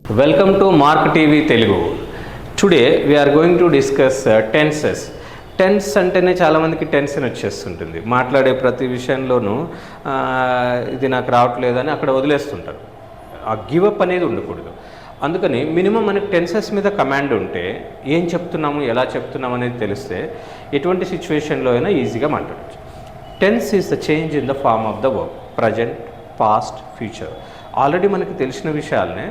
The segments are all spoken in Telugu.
Welcome to Mark TV Telugu. Today we are going to discuss tenses. Tense అంటేనే చాలామందికి టెన్షన్ వచ్చేస్తుంటుంది. మాట్లాడే ప్రతి విషయంలోనూ ఇది నాకు రావట్లేదని అక్కడ వదిలేస్తుంటారు. ఆ గివప్ అనేది ఉండకూడదు. అందుకని మినిమం మనకి టెన్సెస్ మీద కమాండ్ ఉంటే ఏం చెప్తున్నాము, ఎలా చెప్తున్నాము అనేది తెలిస్తే ఎటువంటి సిచ్యువేషన్లో అయినా ఈజీగా మాట్లాడచ్చు. Tense is the change in the form of the verb. Present, past, future. Already మనకి తెలిసిన విషయాలనే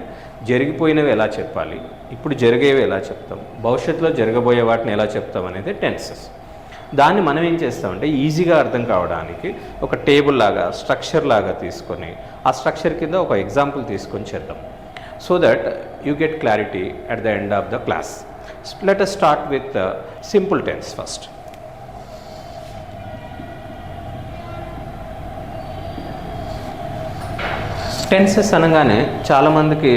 జరిగిపోయినవి ఎలా చెప్పాలి, ఇప్పుడు జరిగేవి ఎలా చెప్తాం, భవిష్యత్తులో జరగబోయే వాటిని ఎలా చెప్తాం అనేది టెన్సెస్. దాన్ని మనం ఏం చేస్తామంటే ఈజీగా అర్థం కావడానికి ఒక టేబుల్ లాగా, స్ట్రక్చర్ లాగా తీసుకొని ఆ స్ట్రక్చర్ కింద ఒక ఎగ్జాంపుల్ తీసుకొని చేద్దాం. So that you get clarity at the end of the class. Let us start with simple tense first. Tenses అనగానే చాలామందికి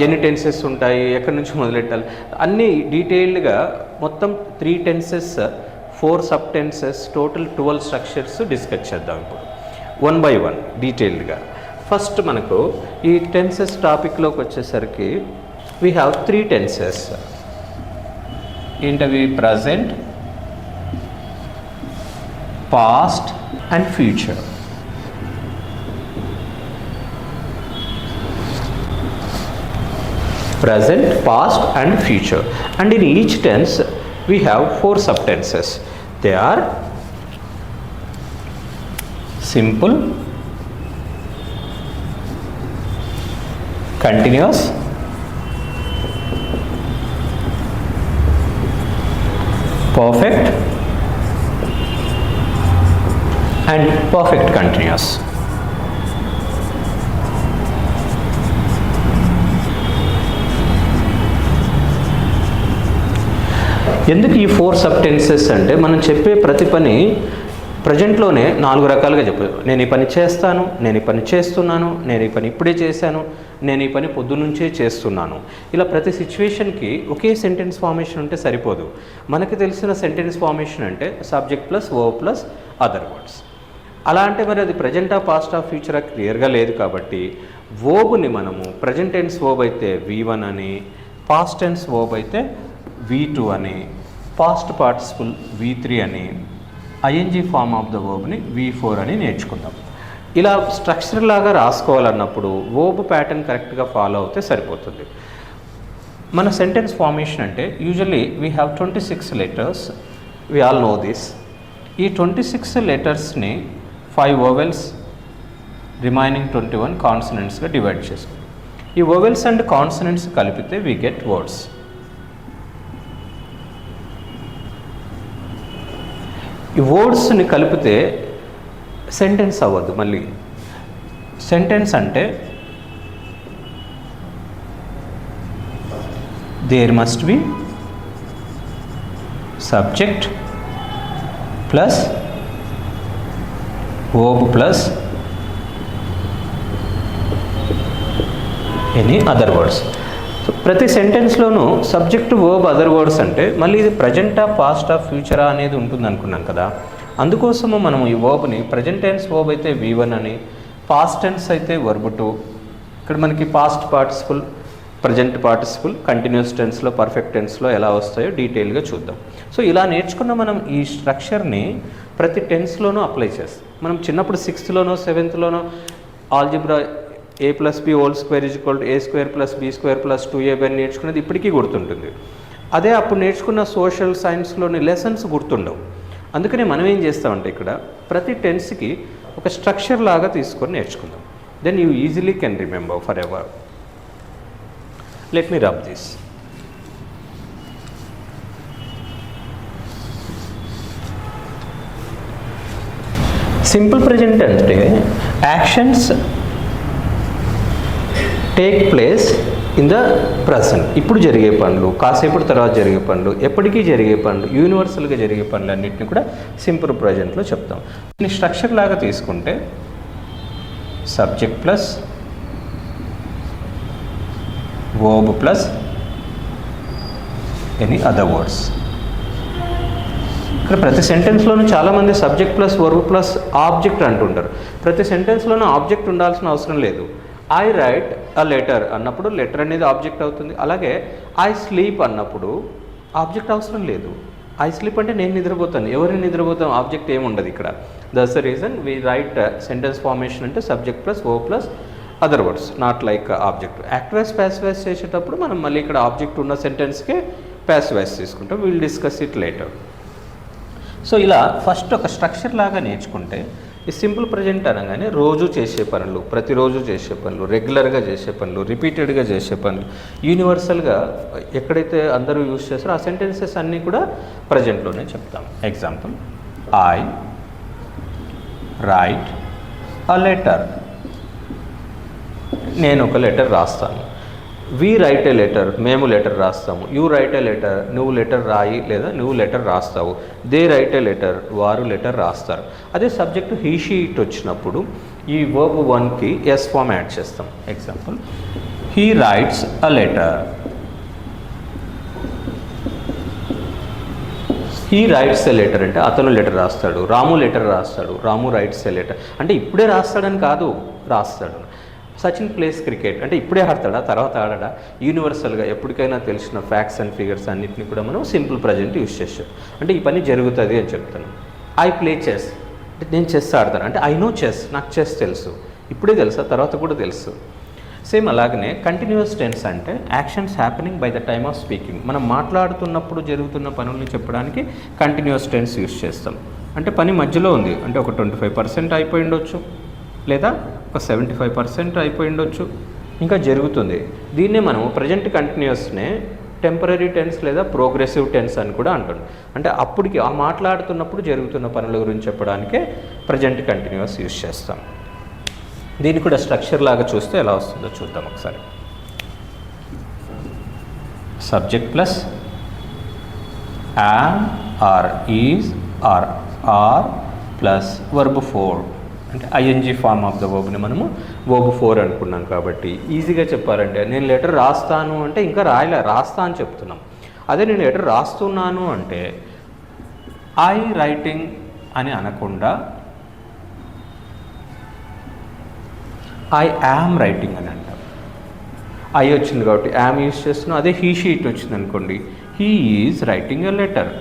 ఎన్ని టెన్సెస్ ఉంటాయి, ఎక్కడి నుంచి మొదలెట్టాలి, అన్నీ డీటెయిల్డ్గా మొత్తం 3 tenses, 4 sub tenses, total 12 structures discuss చేద్దాం ఇప్పుడు వన్ బై వన్ డీటెయిల్డ్గా. ఫస్ట్ మనకు ఈ టెన్సెస్ టాపిక్లోకి వచ్చేసరికి వీ హ్యావ్ 3 టెన్సెస్. ఏంటవి? Present, past and future. Present, past and future, and in each tense we have 4 subtenses. They are simple, continuous, perfect and perfect continuous. ఎందుకు ఈ 4 సబ్ టెన్సెస్ అంటే మనం చెప్పే ప్రతి పని ప్రజెంట్లోనే 4 రకాలుగా చెప్పారు. నేను ఈ పని చేస్తాను, నేను ఈ పని చేస్తున్నాను, నేను ఈ పని ఇప్పుడే చేశాను, నేను ఈ పని పొద్దునుంచే చేస్తున్నాను. ఇలా ప్రతి సిచ్యువేషన్కి ఒకే సెంటెన్స్ ఫార్మేషన్ ఉంటే సరిపోదు. మనకి తెలిసిన సెంటెన్స్ ఫార్మేషన్ అంటే subject plus verb plus other words. అలా అంటే మరి అది ప్రజెంటా, పాస్టా, ఫ్యూచరా క్లియర్గా లేదు. కాబట్టి వర్బ్ని మనము ప్రజెంట్ టెన్స్ వర్బ్ అయితే V1 అని, పాస్ట్ టెన్స్ వర్బ్ అయితే V2 అని, పాస్ట్ పార్టిసిపుల్ V3 అని, ఐఎన్జీ ఫార్మ్ ఆఫ్ ద వర్బ్ని V4 అని నేర్చుకుందాం. ఇలా స్ట్రక్చర్ లాగా రాసుకోవాలన్నప్పుడు వర్బ్ ప్యాటర్న్ కరెక్ట్గా ఫాలో అవుతే సరిపోతుంది. మన సెంటెన్స్ ఫార్మేషన్ అంటే usually we have 26 letters. We all know this. ఈ 26 లెటర్స్ని 5 వోవెల్స్, రిమైనింగ్ 21 కాన్సనెంట్స్గా డివైడ్ చేసుకుంటాం. ఈ వోవెల్స్ అండ్ కాన్సనెంట్స్ కలిపితే వీ గెట్ వర్డ్స్. ఈ వర్డ్స్ని కలిపితే సెంటెన్స్ అవ్వదు. మళ్ళీ సెంటెన్స్ అంటే there must be subject plus verb plus any other words. ప్రతి సెంటెన్స్లోనూ సబ్జెక్ట్, వర్బ్, అదర్ వర్డ్స్ అంటే మళ్ళీ ఇది ప్రజెంటా, పాస్టా, ఫ్యూచరా అనేది ఉంటుంది అనుకున్నాం కదా. అందుకోసము మనం ఈ వర్బ్ని ప్రజెంట్ టెన్స్ వర్బ్ అయితే V1 అని, పాస్ట్ టెన్స్ అయితే వర్బ్ 2. ఇక్కడ మనకి past participle, present participle, continuous టెన్స్లో, పర్ఫెక్ట్ టెన్స్లో ఎలా వస్తాయో డీటెయిల్గా చూద్దాం. సో ఇలా నేర్చుకున్న మనం ఈ స్ట్రక్చర్ని ప్రతి టెన్స్లోనూ అప్లై చేస్తాం. మనం చిన్నప్పుడు 6th లోనో 7th algebra a+b² = a² + b² + 2ab అని నేర్చుకునేది ఇప్పటికీ గుర్తుంటుంది. అదే అప్పుడు నేర్చుకున్న సోషల్ సైన్స్లోని లెసన్స్ గుర్తుండవు. అందుకనే మనం ఏం చేస్తామంటే ఇక్కడ ప్రతి టెన్స్కి ఒక స్ట్రక్చర్ లాగా తీసుకొని నేర్చుకుందాం. Then you easily can remember forever. Let me rub this. Simple present అంటే actions take place in the present. ఇప్పుడు జరిగే పనులు, కాసేపటి తర్వాత జరిగే పనులు, ఎప్పటికీ జరిగే పనులు, యూనివర్సల్గా జరిగే పనులు అన్నింటినీ కూడా సింపుల్ ప్రజెంట్లో చెప్తాం. దీన్ని స్ట్రక్చర్ లాగా తీసుకుంటే subject plus verb plus any other words. ఇక్కడ ప్రతి సెంటెన్స్లోనూ చాలామంది subject plus verb plus object అంటుంటారు. ప్రతి సెంటెన్స్లోనూ ఆబ్జెక్ట్ ఉండాల్సిన అవసరం లేదు. ఐ రైట్ అ లెటర్ అన్నప్పుడు లెటర్ అనేది ఆబ్జెక్ట్ అవుతుంది. అలాగే ఐ స్లీప్ అన్నప్పుడు ఆబ్జెక్ట్ అవసరం లేదు. ఐ స్లీప్ అంటే నేను నిద్రపోతాను. ఎవరిని నిద్రపోతాను? ఆబ్జెక్ట్ ఏమి ఉండదు ఇక్కడ. That's the reason we write sentence formation అంటే subject plus O plus other words, not like object. Activise passivise చేసేటప్పుడు మనం మళ్ళీ ఇక్కడ ఆబ్జెక్ట్ ఉన్న సెంటెన్స్కే ప్యాసివైజ్ తీసుకుంటాం. Will discuss it later. So ఇలా ఫస్ట్ ఒక స్ట్రక్చర్ లాగా నేర్చుకుంటే ఈ సింపుల్ ప్రజెంట్ అనగానే రోజు చేసే పనులు, ప్రతిరోజు చేసే పనులు, రెగ్యులర్గా చేసే పనులు, రిపీటెడ్గా చేసే పనులు, యూనివర్సల్గా ఎక్కడైతే అందరూ యూజ్ చేస్తారో ఆ సెంటెన్సెస్ అన్నీ కూడా ప్రజెంట్లోనే చెప్తాం. Example, I write a letter. నేను ఒక లెటర్ రాస్తాను. వి రైట్ ఏ లెటర్, మేము లెటర్ రాస్తాము. యూ రైట్ ఏ లెటర్, నువ్వు లెటర్ రాయి లేదా నువ్వు లెటర్ రాస్తావు. దే రైట్ ఏ లెటర్, వారు లెటర్ రాస్తారు. అదే సబ్జెక్టు హీ షీ ఇట్ వచ్చినప్పుడు ఈ వర్బ్ వన్కి ఎస్ ఫామ్ యాడ్ చేస్తాం. Example, he writes a letter. He writes a letter అంటే అతను లెటర్ రాస్తాడు. రాము లెటర్ రాస్తాడు. రాము రైట్స్ ఎ లెటర్ అంటే ఇప్పుడే రాస్తాడని కాదు, రాస్తాడు. సచిన్ ప్లేస్ క్రికెట్ అంటే ఇప్పుడే ఆడతాడా, తర్వాత ఆడడా? యూనివర్సల్గా ఎప్పటికైనా తెలిసిన ఫ్యాక్ట్స్ అండ్ ఫిగర్స్ అన్నింటినీ కూడా మనం సింపుల్ ప్రజెంట్ యూజ్ చేస్తాం. అంటే ఈ పని జరుగుతుంది అని చెప్తాను. ఐ ప్లే చెస్ అంటే నేను చెస్ ఆడతాను. అంటే ఐ నో చెస్, నాకు చెస్ తెలుసు. ఇప్పుడే తెలుసా, తర్వాత కూడా తెలుసు. సేమ్ అలాగనే కంటిన్యూస్ టెన్స్ అంటే actions happening by the time of speaking. మనం మాట్లాడుతున్నప్పుడు జరుగుతున్న పనుల్ని చెప్పడానికి కంటిన్యూస్ టెన్స్ యూజ్ చేస్తాం. అంటే పని మధ్యలో ఉంది, అంటే ఒక 25% అయిపోయి ఉండొచ్చు, లేదా ఒక 75% అయిపోయి ఉండొచ్చు, ఇంకా జరుగుతుంది. దీన్నే మనం ప్రజెంట్ కంటిన్యూస్నే టెంపరీ టెన్స్ లేదా ప్రోగ్రెసివ్ టెన్స్ అని కూడా అంటున్నాం. అంటే అప్పటికి ఆ మాట్లాడుతున్నప్పుడు జరుగుతున్న పనుల గురించి చెప్పడానికే ప్రజెంట్ కంటిన్యూస్ యూజ్ చేస్తాం. దీన్ని కూడా స్ట్రక్చర్ లాగా చూస్తే ఎలా వస్తుందో చూద్దాం ఒకసారి. Subject plus am or is or are plus verb 4 అంటే ఐఎన్జీ ఫార్మ్ ఆఫ్ ద వర్బ్ని మనము వర్బ్ 4 అనుకున్నాం. కాబట్టి ఈజీగా చెప్పాలంటే నేను లెటర్ రాస్తాను అంటే ఇంకా రాస్తా అని చెప్తున్నాం. అదే నేను లెటర్ రాస్తున్నాను అంటే ఐ రైటింగ్ అని అనకుండా ఐ యామ్ రైటింగ్ అని అంటాం. ఐ వచ్చింది కాబట్టి యామ్ యూజ్ చేస్తున్నాం. అదే హీ షీట్ వచ్చింది అనుకోండి, he is writing a letter.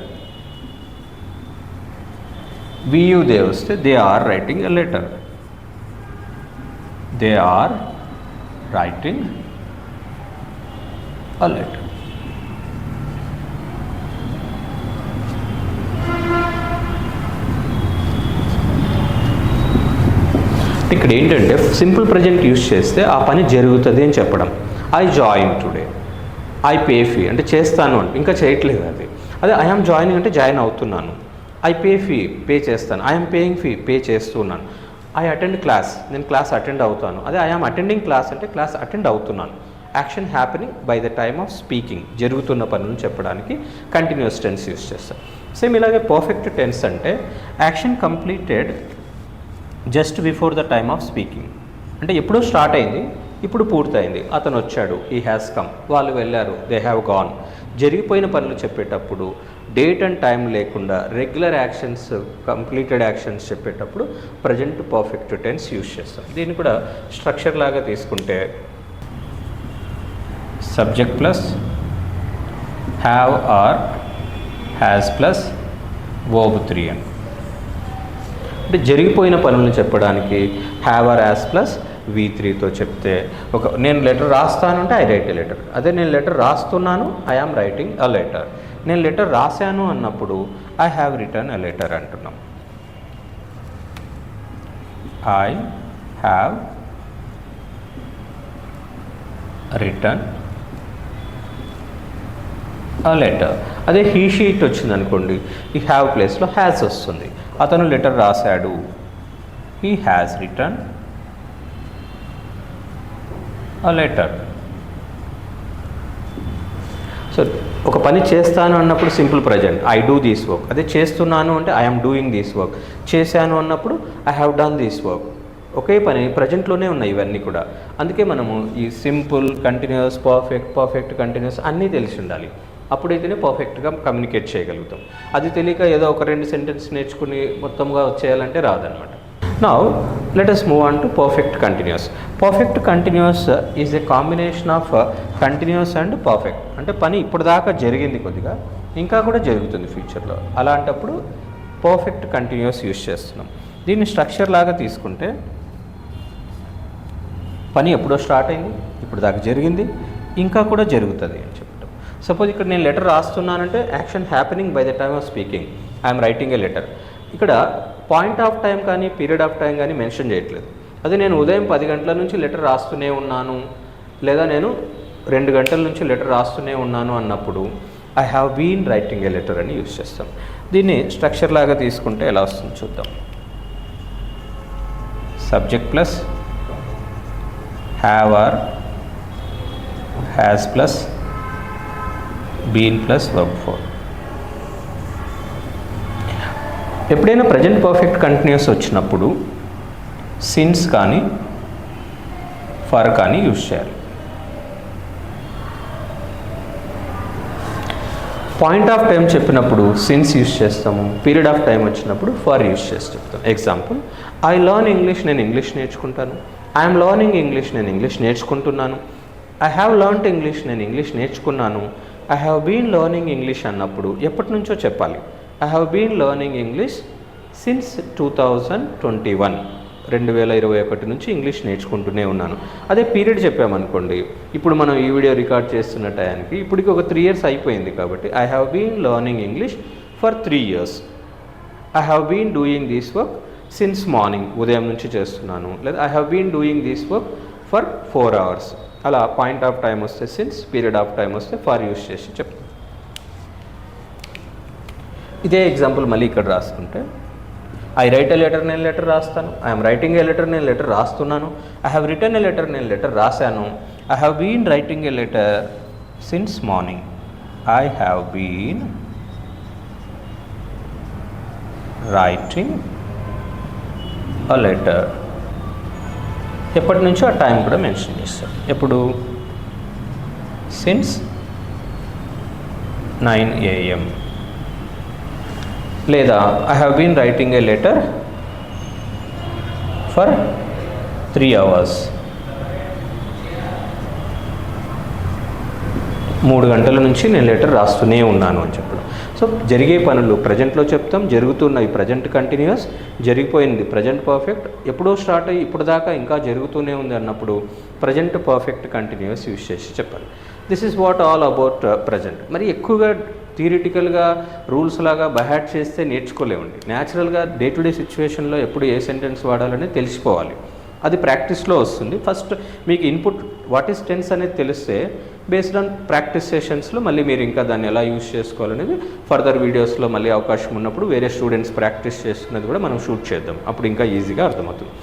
We you they వస్తే they are writing a letter. They are writing a letter. ఇక్కడ ఏంటంటే సింపుల్ ప్రజెంట్ యూజ్ చేస్తే ఆ పని జరుగుతుంది అని చెప్పడం. I join today. I pay fee అంటే చేస్తాను అంటే ఇంకా చేయట్లేదు అది. అదే ఐ ఆమ్ జాయినింగ్ అంటే జాయిన్ అవుతున్నాను. ఐ పే ఫీ పే చేస్తాను. ఐఎమ్ పేయింగ్ ఫీ పే చేస్తున్నాను. ఐ అటెండ్ క్లాస్ నేను క్లాస్ అటెండ్ అవుతాను. అదే ఐ ఆమ్ అటెండింగ్ క్లాస్ అంటే క్లాస్ అటెండ్ అవుతున్నాను. Action happening by the time of speaking జరుగుతున్న పనులను చెప్పడానికి కంటిన్యూస్ టెన్స్ యూజ్ చేస్తాను. సేమ్ ఇలాగే పర్ఫెక్ట్ టెన్స్ అంటే action completed just before the time of speaking అంటే ఎప్పుడూ స్టార్ట్ అయింది, ఇప్పుడు పూర్తయింది. అతను వచ్చాడు, ఈ హ్యాస్ కమ్. వాళ్ళు వెళ్ళారు, దే హ్యావ్ గాన్. జరిగిపోయిన పనులు చెప్పేటప్పుడు డేట్ అండ్ టైం లేకుండా రెగ్యులర్ యాక్షన్స్, కంప్లీటెడ్ యాక్షన్స్ చెప్పేటప్పుడు ప్రజెంట్ పర్ఫెక్ట్ టెన్స్ యూజ్ చేస్తాం. దీన్ని కూడా స్ట్రక్చర్ లాగా తీసుకుంటే subject plus have or has plus verb 3 అని. అంటే జరిగిపోయిన పనులను చెప్పడానికి హ్యావ్ ఆర్ హ్యాస్ ప్లస్ V3తో చెప్తే నేను లెటర్ రాస్తాను అంటే ఐ రైట్ ఎ లెటర్. అదే నేను లెటర్ రాస్తున్నాను I am writing a letter. నేను లెటర్ రాశాను అన్నప్పుడు I have written a letter అంటున్నాం. I have written a letter. అదే హీ షీట్ వచ్చింది అనుకోండి, ఈ హ్యావ్ ప్లేస్లో హ్యాస్ వస్తుంది. అతను లెటర్ రాశాడు, he has written a letter. So ఒక పని చేస్తాను అన్నప్పుడు simple present I do this work. అదే చేస్తున్నాను అంటే I am doing this work. చేశాను అన్నప్పుడు I have done this work. ఒకే పని ప్రజెంట్లోనే ఉన్నాయి ఇవన్నీ కూడా. అందుకే మనము ఈ సింపుల్, కంటిన్యూస్, పర్ఫెక్ట్ కంటిన్యూస్ అన్నీ తెలిసి ఉండాలి. అప్పుడైతేనే పర్ఫెక్ట్గా కమ్యూనికేట్ చేయగలుగుతాం. అది తెలియక ఏదో ఒక 2 సెంటెన్స్ నేర్చుకుని మొత్తంగా వచ్చేయాలంటే రాదనమాట. Now let us move on to perfect continuous. Perfect continuous is a combination of continuous and perfect. అంటే పని ఇప్పుడు దాకా జరిగింది కొద్దిగా ఇంకా కూడా జరుగుతుంది ఫ్యూచర్లో, అలాంటప్పుడు పర్ఫెక్ట్ కంటిన్యూస్ యూజ్ చేస్తున్నాం. దీన్ని స్ట్రక్చర్ లాగా తీసుకుంటే పని ఎప్పుడో స్టార్ట్ అయింది, ఇప్పుడు దాకా జరిగింది, ఇంకా కూడా జరుగుతుంది అని చెప్తాం. సపోజ్ ఇక్కడ నేను లెటర్ రాస్తున్నానంటే action happening by the time of speaking, I'm writing a letter. ఇక్కడ పాయింట్ ఆఫ్ టైం కానీ పీరియడ్ ఆఫ్ టైం కానీ మెన్షన్ చేయట్లేదు. అదే నేను ఉదయం 10 గంటల నుంచి లెటర్ రాస్తూనే ఉన్నాను, లేదా నేను 2 గంటల నుంచి లెటర్ రాస్తూనే ఉన్నాను అన్నప్పుడు I have been writing a letter అని యూజ్ చేస్తాం. దీన్ని స్ట్రక్చర్ లాగా తీసుకుంటే ఎలా వస్తుంది చూద్దాం. Subject plus have or has plus been plus verb four. ఎప్పుడైనా ప్రజెంట్ పర్ఫెక్ట్ కంటిన్యూస్ వచ్చినప్పుడు సిన్స్ కానీ ఫర్ కానీ యూజ్ చేయాలి. పాయింట్ ఆఫ్ టైం చెప్పినప్పుడు సిన్స్ యూజ్ చేస్తాము, పీరియడ్ ఆఫ్ టైం వచ్చినప్పుడు ఫర్ యూజ్ చేసి చెప్తాం. ఎగ్జాంపుల్, ఐ లర్న్ ఇంగ్లీష్, నేను ఇంగ్లీష్ నేర్చుకుంటాను. ఐఎమ్ లర్నింగ్ ఇంగ్లీష్, నేను ఇంగ్లీష్ నేర్చుకుంటున్నాను. ఐ హ్యావ్ లర్న్డ్ ఇంగ్లీష్, నేను ఇంగ్లీష్ నేర్చుకున్నాను. I have been learning English అన్నప్పుడు ఎప్పటి నుంచో చెప్పాలి. I have been learning English since 2021, 2021 నుంచి ఇంగ్లీష్ నేర్చుకుంటూనే ఉన్నాను. అదే పీరియడ్ చెప్పామనుకోండి, ఇప్పుడు మనం ఈ వీడియో రికార్డ్ చేస్తున్న టైంకి ఇప్పటికి ఒక 3 years అయిపోయింది కాబట్టి I have been learning English for 3 years. I have been doing this work since morning, ఉదయం నుంచి చేస్తున్నాను. లేదా I have been doing this work for 4 hours. అలా పాయింట్ ఆఫ్ టైం వస్తే సిన్స్, పీరియడ్ ఆఫ్ టైం వస్తే ఫర్ యూజ్ చేసి చెప్తాను. ఇదే ఎగ్జాంపుల్ మళ్ళీ ఇక్కడ రాసుకుంటే, ఐ రైట్ ఎ లెటర్, నేను లెటర్ రాస్తాను. ఐఎమ్ రైటింగ్ ఏ లెటర్, నేను లెటర్ రాస్తున్నాను. I have return a letter, నేను లెటర్ రాశాను. I have been writing a letter since morning. I have been writing a letter. ఎప్పటి నుంచో ఆ టైం కూడా మెన్షన్ చేస్తాను. ఎప్పుడు? Since 9 AM. లేదా I have been writing a letter for 3 hours. 3 గంటల నుంచి నేను లెటర్ రాస్తూనే ఉన్నాను అని చెప్పడం. సో జరిగే పనులు ప్రజెంట్లో చెప్తాం, జరుగుతున్నవి ప్రజెంట్ కంటిన్యూస్, జరిగిపోయింది ప్రజెంట్ పర్ఫెక్ట్, ఎప్పుడో స్టార్ట్ అయ్యి ఇప్పుడు దాకా ఇంకా జరుగుతూనే ఉంది అన్నప్పుడు ప్రజెంట్ పర్ఫెక్ట్ కంటిన్యూస్ యూజ్ చేసి చెప్పాలి. This is what all about present. మరి ఎక్కువగా థియరిటికల్గా రూల్స్ లాగా బైహార్ట్ చేస్తే నేర్చుకోలేమండి. న్యాచురల్గా డే టు డే సిచ్యువేషన్లో ఎప్పుడు ఏ సెంటెన్స్ వాడాలని తెలిసిపోవాలి. అది ప్రాక్టీస్లో వస్తుంది. ఫస్ట్ మీకు ఇన్పుట్ వాట్ ఈస్ టెన్స్ అనేది తెలిస్తే బేస్డ్ ఆన్ ప్రాక్టీస్ సెషన్స్లో మళ్ళీ మీరు ఇంకా దాన్ని ఎలా యూజ్ చేసుకోవాలనేది ఫర్దర్ వీడియోస్లో మళ్ళీ అవకాశం ఉన్నప్పుడు వేరే స్టూడెంట్స్ ప్రాక్టీస్ చేస్తున్నది కూడా మనం షూట్ చేద్దాం, అప్పుడు ఇంకా ఈజీగా అర్థమవుతుంది.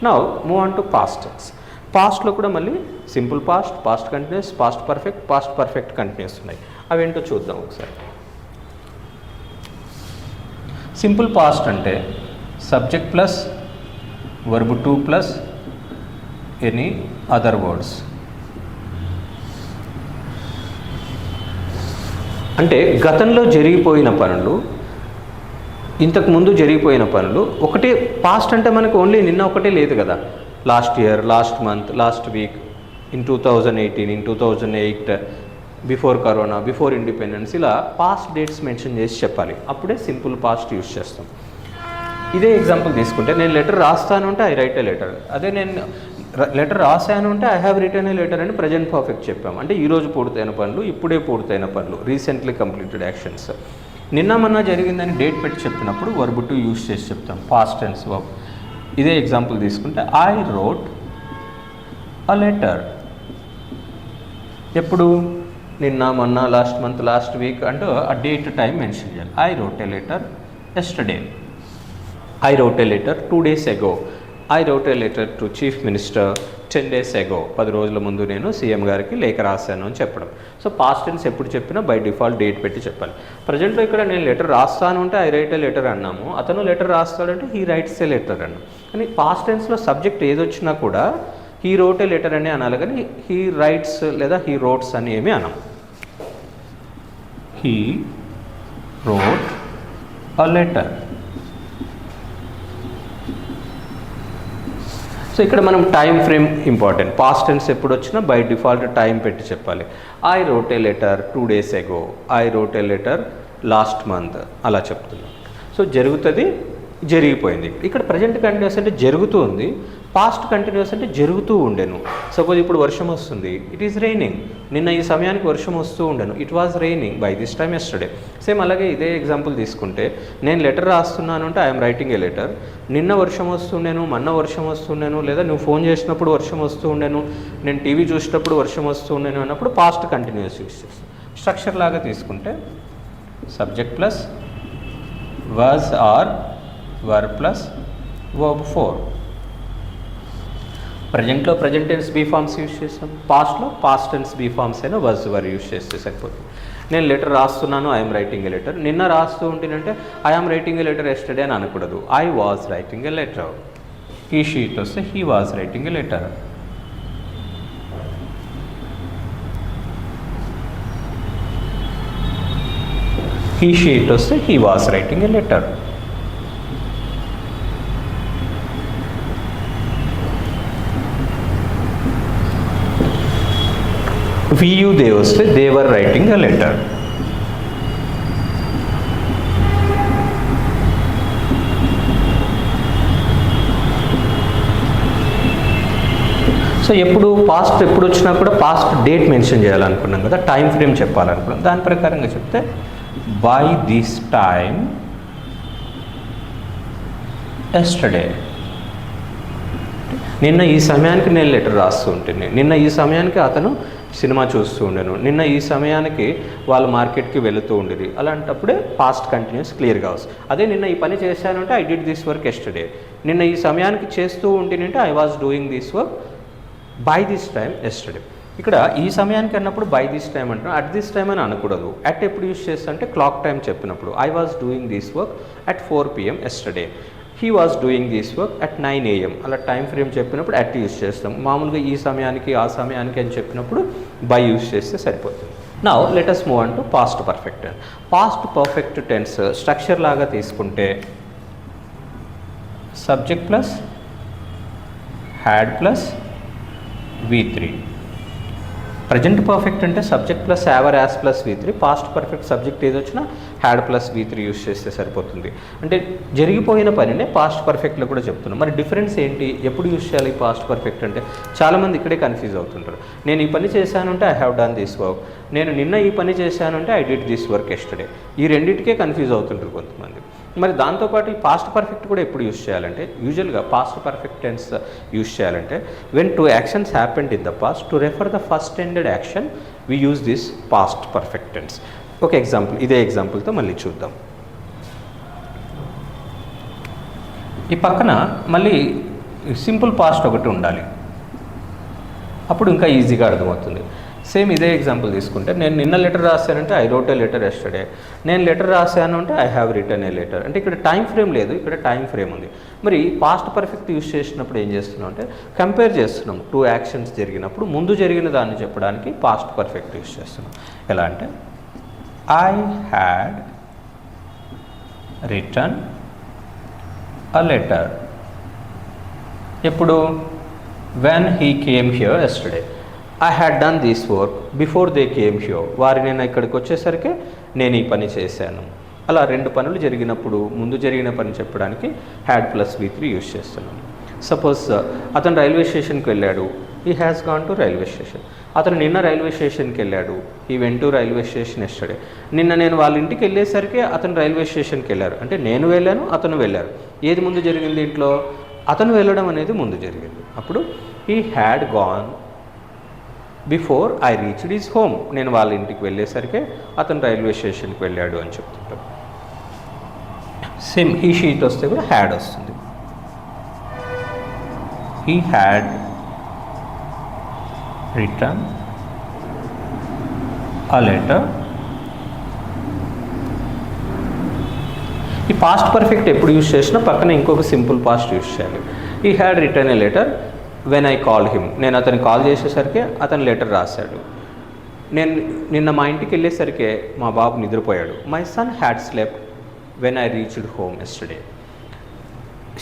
Now move on to past tense. పాస్ట్లో కూడా మళ్ళీ simple past, past continuous, past perfect continuous ఉన్నాయి. అవేంటో చూద్దాం ఒకసారి. సింపుల్ పాస్ట్ అంటే subject plus verb two plus any other words. అంటే గతంలో జరిగిపోయిన పనులు, ఇంతకుముందు జరిగిపోయిన పనులు ఒకటే. పాస్ట్ అంటే మనకు ఓన్లీ నిన్న ఒకటే లేదు కదా. Last year, last month, last week, in 2018, in 2008, before corona, before independence, ఇలా పాస్ట్ డేట్స్ మెన్షన్ చేసి చెప్పాలి. అప్పుడే సింపుల్ పాస్ట్ యూజ్ చేస్తాం. ఇదే ఎగ్జాంపుల్ తీసుకుంటే నేను లెటర్ రాస్తాను అంటే ఐ రైట్ ఏ లెటర్. అదే నేను లెటర్ రాశాను అంటే I have return a letter అని ప్రజెంట్ పర్ఫెక్ట్ చెప్పాము. అంటే ఈరోజు పూర్తయిన పనులు, ఇప్పుడే పూర్తయిన పనులు, రీసెంట్లీ కంప్లీటెడ్ యాక్షన్స్. నిన్న మొన్న జరిగిందని డేట్ పెట్టి చెప్పినప్పుడు వర్బ్ టు యూజ్ చేసి చెప్తాం, పాస్ట్ టెన్స్ వర్బ్. ఇదే ఎగ్జాంపుల్ తీసుకుంటే ఐ రోట్ అ లెటర్. ఎప్పుడు? నిన్న మొన్న, లాస్ట్ మంత్, లాస్ట్ వీక్ అంటూ ఆ డేట్ టైం మెన్షన్ చేయాలి. I wrote a letter yesterday. I wrote a letter 2 days ago. I wrote a letter to chief minister 10 days ago. 10 రోజుల ముందు నేను సీఎం గారికి లేఖ రాశాను అని చెప్పడం. సో పాస్ట్ టెన్స్ ఎప్పుడు చెప్పినా బై డిఫాల్ట్ డేట్ పెట్టి చెప్పాలి. ప్రజెంట్లో ఇక్కడ నేను లెటర్ రాస్తాను అంటే ఐ రైట్ ఏ లెటర్ అన్నాము, అతను లెటర్ రాస్తాడంటే హీ రైట్స్ ఏ లెటర్ అన్నాం. కానీ పాస్ట్ టెన్స్లో సబ్జెక్ట్ ఏదొచ్చినా కూడా హీ రోట్ ఏ లెటర్ అని అనాలి, కానీ హీ రైట్స్ లేదా హీ రోట్స్ అని ఏమీ అనం. He wrote a letter. So ఇక్కడ మనం time frame important. Past tense ఎప్పుడు వచ్చినా బై డిఫాల్ట్ టైం పెట్టి చెప్పాలి. I wrote a letter 2 days ago, I wrote a letter last month, అలా చెప్తున్నాం. సో జరుగుతుంది, జరిగిపోయింది. ఇక్కడ ప్రజెంట్ కంటిన్యూస్ అంటే జరుగుతూ ఉంది, పాస్ట్ కంటిన్యూస్ అంటే జరుగుతూ ఉండెను. సపోజ్ ఇప్పుడు వర్షం వస్తుంది, ఇట్ ఈస్ రైనింగ్. నిన్న ఈ సమయానికి వర్షం వస్తూ ఉండెను, it was raining by this time yesterday. Same అలాగే ఇదే ఎగ్జాంపుల్ తీసుకుంటే నేను లెటర్ రాస్తున్నాను అంటే ఐఎమ్ రైటింగ్ ఏ లెటర్. నిన్న వర్షం వస్తుండేను, మొన్న వర్షం వస్తుండేను, లేదా నువ్వు ఫోన్ చేసినప్పుడు వర్షం వస్తూ ఉండేను, నేను టీవీ చూసినప్పుడు వర్షం వస్తూ ఉండేను అన్నప్పుడు పాస్ట్ కంటిన్యూస్ యూస్ చేస్తాను. స్ట్రక్చర్ లాగా తీసుకుంటే subject plus was or verb plus verb 4. ప్రజెంట్లో present tense be forms use చేస్తాం, పాస్ట్లో పాస్ట్ టెన్స్ బీ ఫార్మ్స్ అయినా వాజ్ వర్ యూజ్ చేస్తే సరిపోతుంది. నేను లెటర్ రాస్తున్నాను, ఐఎమ్ రైటింగ్ ఏ లెటర్. నిన్న రాస్తూ ఉంటేనంటే I'm writing a letter yesterday అని అనకూడదు, I was writing a letter. He she it వస్తే he was writing a letter. He she it వస్తే he was writing a letter. VU they వస్తే they were writing a letter. So ఎప్పుడు పాస్ట్ ఎప్పుడు వచ్చినా కూడా పాస్ట్ డేట్ మెన్షన్ చేయాలనుకున్నాం కదా, టైం ఫ్రేమ్ చెప్పాలనుకున్నాం. దాని ప్రకారంగా చెప్తే బై దిస్ టైమ్ ఎస్టర్డే. నిన్న ఈ సమయానికి నేను లెటర్ రాస్తూ ఉంటుంది, నిన్న ఈ సమయానికి అతను సినిమా చూస్తూ ఉండేను, నిన్న ఈ సమయానికి వాళ్ళు మార్కెట్కి వెళుతూ ఉండేది. అలాంటప్పుడే పాస్ట్ కంటిన్యూస్ క్లియర్గా వస్తుంది. అదే నిన్న ఈ పని చేశానంటే I did this work yesterday. నిన్న ఈ సమయానికి చేస్తూ ఉంటేనంటే I was doing this work by this time yesterday. ఇక్కడ ఈ సమయానికి అన్నప్పుడు బై దిస్ టైమ్ అంటున్నాం, అట్ దిస్ టైమ్ అని అనకూడదు. అట్ ఎప్పుడు యూస్ చేస్తా అంటే క్లాక్ టైం చెప్పినప్పుడు I was doing this work at 4 PM yesterday, he was doing this work at 9 AM. అలా టైం ఫ్రేమ్ చెప్పినప్పుడు అట్ యూస్ చేస్తాం. మామూలుగా ఈ సమయానికి ఆ సమయానికి అని చెప్పినప్పుడు బై యూస్ చేస్తే సరిపోతుంది. Now let us move on to past perfect tense. Past perfect tense structure లాగా తీసుకుంటే subject plus had plus V3. Present perfect అంటే subject plus have or has plus V3. Past perfect subject ఏది వచ్చినా హ్యాడ్ ప్లస్ V3 యూస్ చేస్తే సరిపోతుంది. అంటే జరిగిపోయిన పనినే పాస్ట్ పర్ఫెక్ట్లో కూడా చెప్తున్నాం. మరి డిఫరెన్స్ ఏంటి, ఎప్పుడు యూస్ చేయాలి పాస్ట్ పర్ఫెక్ట్ అంటే? చాలామంది ఇక్కడే కన్ఫ్యూజ్ అవుతుంటారు. నేను ఈ పని చేశాను అంటే I have done this work, నేను నిన్న ఈ పని చేశాను అంటే I did this work yesterday. ఈ రెండింటికే కన్ఫ్యూజ్ అవుతుంటారు కొంతమంది. మరి దాంతోపాటు ఈ పాస్ట్ పర్ఫెక్ట్ కూడా ఎప్పుడు యూస్ చేయాలంటే, యూజువల్గా పాస్ట్ పర్ఫెక్ట్ టెన్స్ యూస్ చేయాలంటే when 2 actions happened in the past to refer the first ended action we use this past perfect tense. ఒక ఎగ్జాంపుల్, ఇదే ఎగ్జాంపుల్తో మళ్ళీ చూద్దాం. ఈ పక్కన మళ్ళీ సింపుల్ పాస్ట్ ఒకటి ఉండాలి, అప్పుడు ఇంకా ఈజీగా అర్థమవుతుంది. సేమ్ ఇదే ఎగ్జాంపుల్ తీసుకుంటే నేను నిన్న లెటర్ రాశానంటే I wrote a letter yesterday, నేను లెటర్ రాశాను అంటే I have return a letter. అంటే ఇక్కడ టైం ఫ్రేమ్ లేదు, ఇక్కడ టైం ఫ్రేమ్ ఉంది. మరి పాస్ట్ పర్ఫెక్ట్ యూస్ చేసినప్పుడు ఏం చేస్తున్నాం అంటే కంపేర్ చేస్తున్నాం. 2 actions జరిగినప్పుడు ముందు జరిగిన దాన్ని చెప్పడానికి పాస్ట్ పర్ఫెక్ట్ యూస్ చేస్తున్నాం. ఎలా అంటే I had written a letter. ఎప్పుడు? When he came here yesterday. I had done this work before they came here. వారి నేను ఇక్కడికి వచ్చేసరికి నేను ఈ పని చేశాను. అలా 2 పనులు జరిగినప్పుడు ముందు జరిగిన పని చెప్పడానికి హ్యాడ్ ప్లస్ V3 యూస్ చేస్తున్నాను. సపోజ్ అతను రైల్వే స్టేషన్కి వెళ్ళాడు, he has gone to railway station. అతను నిన్న రైల్వే స్టేషన్కి వెళ్ళాడు, he went to railway station yesterday. నిన్న నేను వాళ్ళ ఇంటికి వెళ్ళేసరికి అతను రైల్వే స్టేషన్కి వెళ్ళారు. అంటే నేను వెళ్ళాను, అతను వెళ్ళారు. ఏది ముందు జరిగింది ఇంట్లో? అతను వెళ్ళడం అనేది ముందు జరిగింది. అప్పుడు he had gone before I reached his home. నేను వాళ్ళ ఇంటికి వెళ్ళేసరికి అతను రైల్వే స్టేషన్కి వెళ్ళాడు అని చెప్తుంటాం. సేమ్ హీ షీట్ వస్తే కూడా హ్యాడ్ వస్తుంది. He had written a letter. ఈ పాస్ట్ పర్ఫెక్ట్ ఎప్పుడు యూస్ చేసినా పక్కన ఇంకొక సింపుల్ పాస్ట్ యూస్ చేయాలి. He had written a letter when I call him. నేను అతను కాల్ చేసేసరికి అతను లెటర్ రాశాడు. నేను నిన్న మా ఇంటికి వెళ్ళేసరికి మా బాబు నిద్రపోయాడు. My son had slept when I reached home yesterday.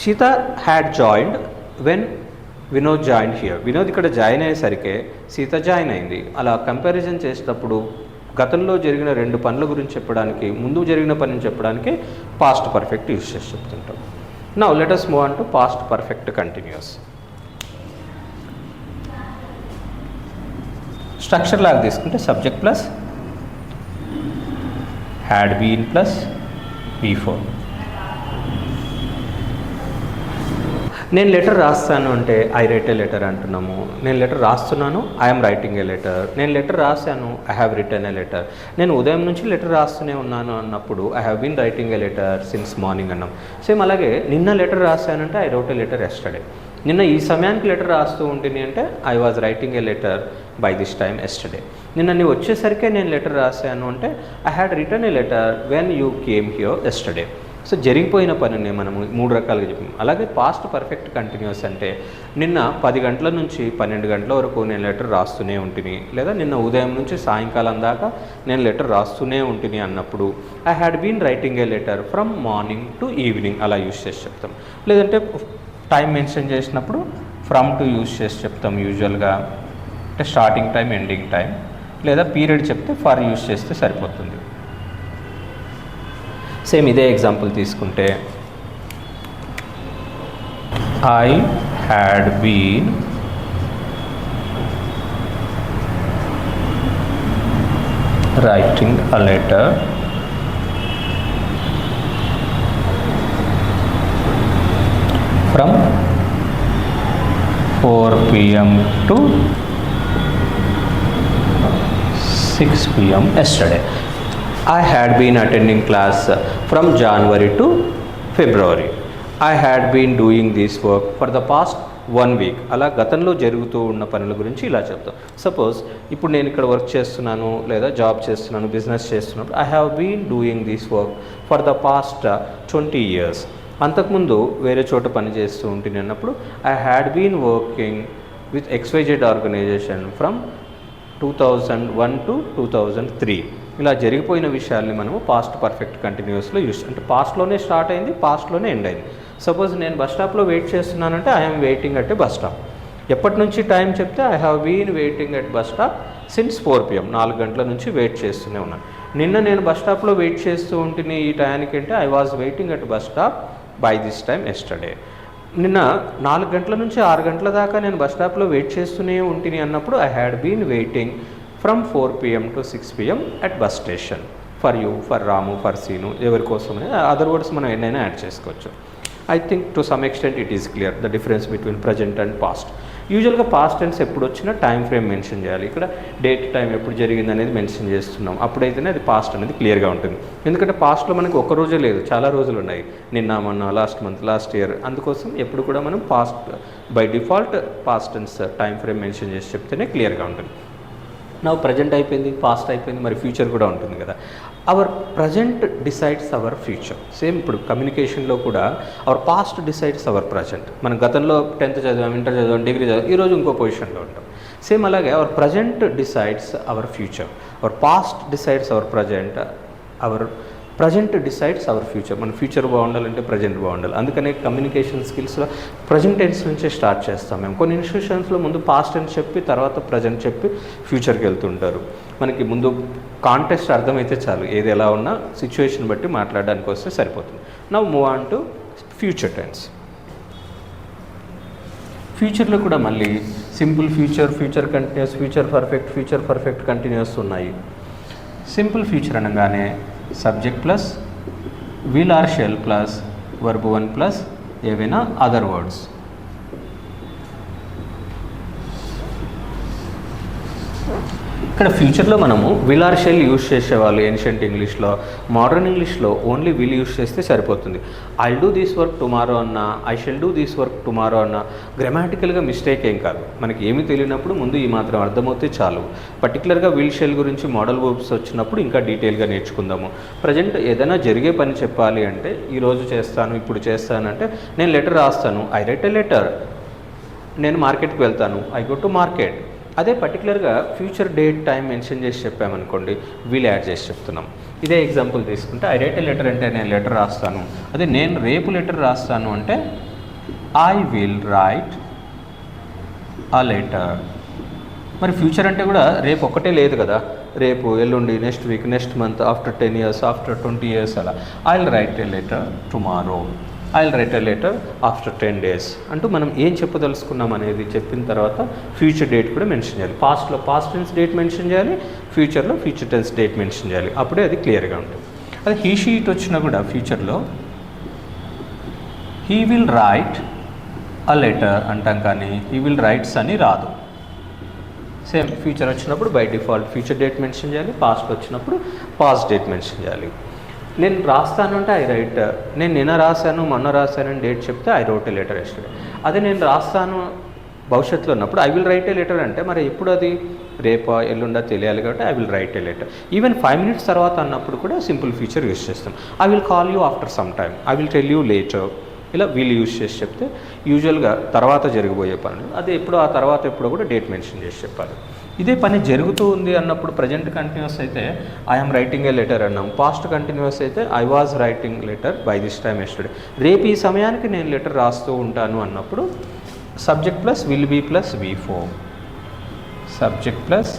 Sita had joined when Vinod join here. Vinod ఇక్కడ జాయిన్ అయ్యేసరికి సీత జాయిన్ అయింది. అలా కంపారిజన్ చేసేటప్పుడు గతంలో జరిగిన 2 పనుల గురించి చెప్పడానికి, ముందు జరిగిన పనిని చెప్పడానికి పాస్ట్ పర్ఫెక్ట్ యూజ్ చేసి చెప్తుంటాం. Now let us move on to past perfect continuous. Structure లాగా తీసుకుంటే subject plus had been plus V4. నేను లెటర్ రాస్తాను అంటే ఐ రైట్ ఏ లెటర్ అంటున్నాము. నేను లెటర్ రాస్తున్నాను, ఐఎమ్ రైటింగ్ ఏ లెటర్. నేను లెటర్ రాశాను, I have return a letter. నేను ఉదయం నుంచి లెటర్ రాస్తూనే ఉన్నాను అన్నప్పుడు I have been writing a letter since morning అన్నాం. సేమ్ అలాగే నిన్న లెటర్ రాశానంటే I wrote a letter yesterday. నిన్న ఈ సమయానికి లెటర్ రాస్తూ ఉంటుంది అంటే I was writing a letter by this time yesterday. నిన్న నీ వచ్చేసరికే నేను లెటర్ రాశాను అంటే I had written a letter when you came here yesterday. So జరిగిపోయిన పనిని మనము 3 రకాలుగా చెప్పాము. అలాగే పాస్ట్ పర్ఫెక్ట్ కంటిన్యూస్ అంటే నిన్న 10 గంటల నుంచి 12 గంటల వరకు నేను లెటర్ రాస్తూనే ఉంటుంది, లేదా నిన్న ఉదయం నుంచి సాయంకాలం దాకా నేను లెటర్ రాస్తూనే ఉంటుంది అన్నప్పుడు I had been writing a letter from morning to evening అలా యూజ్ చేసి చెప్తాం. లేదంటే టైం మెన్షన్ చేసినప్పుడు ఫ్రమ్ టు యూజ్ చేసి చెప్తాం యూజువల్గా. అంటే స్టార్టింగ్ టైం, ఎండింగ్ టైం, లేదా పీరియడ్ చెప్తే ఫర్ యూజ్ చేస్తే సరిపోతుంది. సేమ్ ఇదే ఎగ్జాంపుల్ తీసుకుంటే I had been writing a letter from 4 PM to 6 PM yesterday. I had been attending class from January to February. I had been doing this work for the past 1 week. అలా గతంలో జరుగుతూ ఉన్న పనుల గురించి ఇలా చెప్తాం. సపోజ్ ఇప్పుడు నేను ఇక్కడ వర్క్ చేస్తున్నాను, లేదా జాబ్ చేస్తున్నాను, బిజినెస్ చేస్తున్నప్పుడు I have been doing this work for the past 20 years. అంతకుముందు వేరే చోట పని చేస్తూ ఉంటుంది అన్నప్పుడు I had been working with XYZ organisation from 2001 to 2003. ఇలా జరిగిపోయిన విషయాల్ని మనము పాస్ట్ పర్ఫెక్ట్ కంటిన్యూస్లో యూస్, అంటే పాస్ట్లోనే స్టార్ట్ అయింది, పాస్ట్లోనే ఎండ్ అయింది. సపోజ్ నేను బస్ స్టాప్లో వెయిట్ చేస్తున్నానంటే I'm waiting at a bus stop. ఎప్పటి నుంచి టైం చెప్తే I have been waiting at bus stop since 4 PM, 4 గంటల నుంచి వెయిట్ చేస్తూనే ఉన్నాను. నిన్న నేను బస్ స్టాప్లో వెయిట్ చేస్తూ ఉంటుంది ఈ టైంకి అంటే I was waiting at bus stop by this time yesterday. నిన్న 4 గంటల నుంచి 6 గంటల దాకా నేను బస్ స్టాప్లో వెయిట్ చేస్తూనే ఉంటుంది అన్నప్పుడు I had been waiting from 4 PM to 6 PM at bus station for you, for Ramu, for Seenu, ఎవరి కోసం అదర్ వర్డ్స్ మనం ఎన్నైనా యాడ్ చేసుకోవచ్చు. I think to some extent it is clear the difference between present and past. యూజువల్గా పాస్ట్ టెన్స్ ఎప్పుడు వచ్చినా టైం ఫ్రేమ్ మెన్షన్ చేయాలి. ఇక్కడ డేట్, టైం ఎప్పుడు జరిగింది అనేది మెన్షన్ చేస్తున్నాం, అప్పుడైతేనే అది పాస్ట్ అనేది క్లియర్గా ఉంటుంది. ఎందుకంటే పాస్ట్లో మనకి ఒక రోజే లేదు, చాలా రోజులు ఉన్నాయి, నిన్న, మొన్న, లాస్ట్ మంత్, లాస్ట్ ఇయర్. అందుకోసం ఎప్పుడు కూడా మనం past by default past tense time frame mention చేసి చెప్తేనే క్లియర్గా ఉంటుంది. నా ప్రజెంట్ అయిపోయింది, పాస్ట్ అయిపోయింది, మరి ఫ్యూచర్ కూడా ఉంటుంది కదా. Hour present decides our future. Same ఇప్పుడు కమ్యూనికేషన్లో కూడా our past decides hour present. మనం గతంలో 10th చదివాం, ఇంటర్ చదివాం, డిగ్రీ చదివాం, ఈరోజు ఇంకో పొజిషన్లో ఉంటాం. సేమ్ అలాగే hour present decides our future, our past decides hour present, hour present decides our future. మన ఫ్యూచర్ బాగుండాలంటే ప్రజెంట్ బాగుండాలి. అందుకనే కమ్యూనికేషన్ స్కిల్స్లో ప్రజెంట్ టెన్స్ నుంచే స్టార్ట్ చేస్తాం మేము. కొన్ని ఇన్స్టిట్యూషన్స్లో ముందు పాస్ట్ టెన్స్ చెప్పి తర్వాత ప్రజెంట్ చెప్పి ఫ్యూచర్కి వెళ్తుంటారు. మనకి ముందు కాంటెక్స్ట్ అర్థమైతే చాలు, ఏది ఎలా ఉన్నా సిచ్యువేషన్ బట్టి మాట్లాడడానికి వస్తే సరిపోతుంది. Now move on to future tense. ఫ్యూచర్లో కూడా మళ్ళీ simple future, future continuous, future perfect, future perfect continuous ఉన్నాయి. సింపుల్ ఫ్యూచర్ అనగానే subject plus will or shall plus verb 1 plus ఏవైనా అదర్ వర్డ్స్. ఇక్కడ ఫ్యూచర్లో మనము విల్ ఆర్ షెల్ యూజ్ చేసేవాళ్ళు ఏన్షియంట్ ఇంగ్లీష్లో. మోడర్న్ ఇంగ్లీష్లో ఓన్లీ విల్ యూజ్ చేస్తే సరిపోతుంది. I'll do this work tomorrow అన్నా, I shall do this work tomorrow అన్నా గ్రామాటికల్గా మిస్టేక్ ఏం కాదు. మనకి ఏమీ తెలియనప్పుడు ముందు ఈ మాత్రం అర్థమవుతే చాలు. పర్టికులర్గా విల్ షెల్ గురించి మోడల్ వర్బ్స్ వచ్చినప్పుడు ఇంకా డీటెయిల్గా నేర్చుకుందాము. ప్రజెంట్ ఏదైనా జరిగే పని చెప్పాలి అంటే ఈరోజు చేస్తాను, ఇప్పుడు చేస్తాను అంటే నేను లెటర్ రాస్తాను, ఐ రైట్ ఎ లెటర్. నేను మార్కెట్కి వెళ్తాను, ఐ గో టు మార్కెట్. అదే పర్టికులర్గా ఫ్యూచర్ డేట్, టైం మెన్షన్ చేసి చెప్పామనుకోండి, వీల్ యాడ్ చేసి చెప్తున్నాం. ఇదే ఎగ్జాంపుల్ తీసుకుంటే ఐ రైట్ ఎ లెటర్ అంటే నేను లెటర్ రాస్తాను. అదే నేను రేపు లెటర్ రాస్తాను అంటే I will right a letter. మరి ఫ్యూచర్ అంటే కూడా రేపు ఒక్కటే లేదు కదా, రేపు ఎల్లుండి, next week, next month, after 10 years, after 20 years అలా. I will write a letter tomorrow, I will write a letter after 10 days అంటూ మనం ఏం చెప్పదలుచుకున్నాం అనేది చెప్పిన తర్వాత ఫ్యూచర్ డేట్ కూడా మెన్షన్ చేయాలి. పాస్ట్లో పాస్ట్ టెన్స్ డేట్ మెన్షన్ చేయాలి, ఫ్యూచర్లో ఫ్యూచర్ టెన్స్ డేట్ మెన్షన్ చేయాలి. అప్పుడే అది క్లియర్గా ఉంటుంది. అదే హీ షీట్ వచ్చినా కూడా ఫ్యూచర్లో he will write a letter అంటాం, కానీ హీ విల్ రైట్స్ అని రాదు. సేమ్ ఫ్యూచర్ వచ్చినప్పుడు by default future date mention చేయాలి, పాస్ట్ వచ్చినప్పుడు పాస్ట్ డేట్ మెన్షన్ చేయాలి. నేను రాస్తాను అంటే ఐ రైట్, నేను నిన్న రాశాను మొన్న రాశాను అని డేట్ చెప్తే I wrote a letter yesterday. అదే నేను రాస్తాను భవిష్యత్తులో ఉన్నప్పుడు I will write a letter అంటే మరి ఎప్పుడు అది రేపా ఎల్లుండా తెలియాలి కాబట్టి I will write a letter. Even 5 minutes తర్వాత అన్నప్పుడు కూడా సింపుల్ ఫీచర్ యూస్ చేస్తాం. I will call you after some time, I will tell you later, ఇలా వీళ్ళు యూజ్ చేసి చెప్తే యూజువల్గా తర్వాత జరిగిపోయే పని. అదే ఎప్పుడు ఆ తర్వాత ఎప్పుడో కూడా డేట్ మెన్షన్ చేసి చెప్పాలి. ఇదే పని జరుగుతూ ఉంది అన్నప్పుడు ప్రజెంట్ కంటిన్యూస్ అయితే ఐఎమ్ రైటింగ్ ఏ లెటర్ అన్నాం, పాస్ట్ కంటిన్యూస్ అయితే I was writing letter by this time yesterday. రేపు ఈ సమయానికి నేను లెటర్ రాస్తూ ఉంటాను అన్నప్పుడు subject plus will be plus V4, subject plus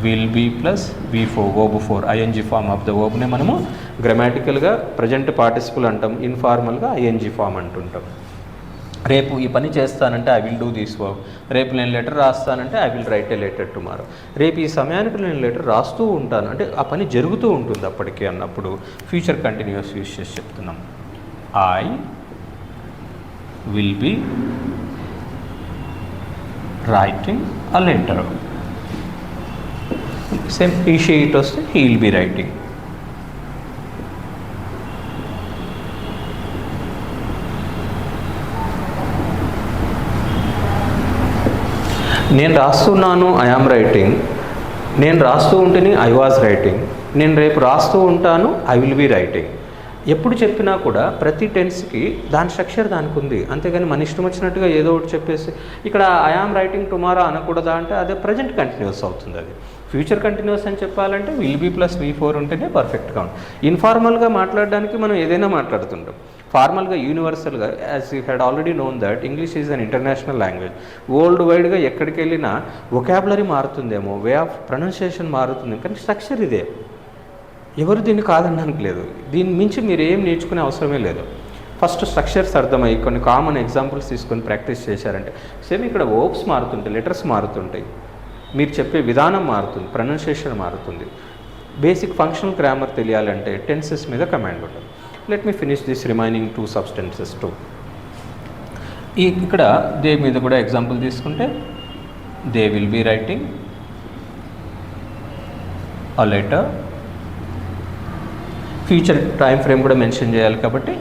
will be plus V4, verb 4, ING form of the వర్బ్ని మనము గ్రామాటికల్గా ప్రజెంట్ పార్టిసిపుల్ అంటాం, ఇన్ఫార్మల్గా ING ఫామ్ అంటుంటాం. రేపు ఈ పని చేస్తానంటే I will do this work, రేపు నేను లెటర్ రాస్తానంటే I will write a letter tomorrow. రేపు ఈ సమయానికి నేను లెటర్ రాస్తూ ఉంటాను అంటే ఆ పని జరుగుతూ ఉంటుంది అప్పటికి అన్నప్పుడు ఫ్యూచర్ కంటిన్యూస్ యూస్ చేసి చెప్తున్నాం. I will be writing a letter. Same ఈ షీట్ వస్తే హీ విల్ బీ రైటింగ్. నేను రాస్తున్నాను ఐ ఆమ్ రైటింగ్, నేను రాస్తూ ఉంటేనే ఐ వాజ్ రైటింగ్, నేను రేపు రాస్తూ ఉంటాను ఐ విల్ బీ రైటింగ్. ఎప్పుడు చెప్పినా కూడా ప్రతి టెన్స్కి దాని స్ట్రక్చర్ దానికి ఉంది, అంతేగాని మన ఇష్టం వచ్చినట్టుగా ఏదో ఒకటి చెప్పేసి ఇక్కడ ఐ ఆమ్ రైటింగ్ టుమారో అనకూడదా అంటే అదే ప్రజెంట్ కంటిన్యూస్ అవుతుంది. అది ఫ్యూచర్ కంటిన్యూస్ అని చెప్పాలంటే విల్ బీ ప్లస్ V4 ఉంటేనే పర్ఫెక్ట్గా ఉంటుంది. ఇన్ఫార్మల్గా మాట్లాడడానికి మనం ఏదైనా మాట్లాడుతుంటాం, ఫార్మల్గా యూనివర్సల్గా as you had already known that English is an international language. World వైడ్గా ఎక్కడికి వెళ్ళినా వొకాబులరీ మారుతుందేమో, వే ఆఫ్ ప్రొనౌన్సియేషన్ మారుతుంది, కానీ స్ట్రక్చర్ ఇదే. ఎవరు దీన్ని కాదనడానికి లేదు, దీని మించి మీరు ఏం నేర్చుకునే అవసరమే లేదు. ఫస్ట్ స్ట్రక్చర్స్ అర్థమయ్యి కొన్ని కామన్ ఎగ్జాంపుల్స్ తీసుకొని ప్రాక్టీస్ చేశారంటే సేమ్ ఇక్కడ వర్బ్స్ మారుతుంటాయి, లెటర్స్ మారుతుంటాయి, మీరు చెప్పే విధానం మారుతుంది, ప్రొనౌన్సియేషన్ మారుతుంది. బేసిక్ ఫంక్షనల్ గ్రామర్ తెలియాలంటే టెన్సెస్ మీద కమాండ్ ఉంటుంది. Let me finish this remaining 2 substances too. ఇక్కడ దే మీద కూడా ఎగ్జాంపుల్ తీసుకుంటే they will be writing a letter. Future time frame కూడా మెన్షన్ చేయాలి కాబట్టి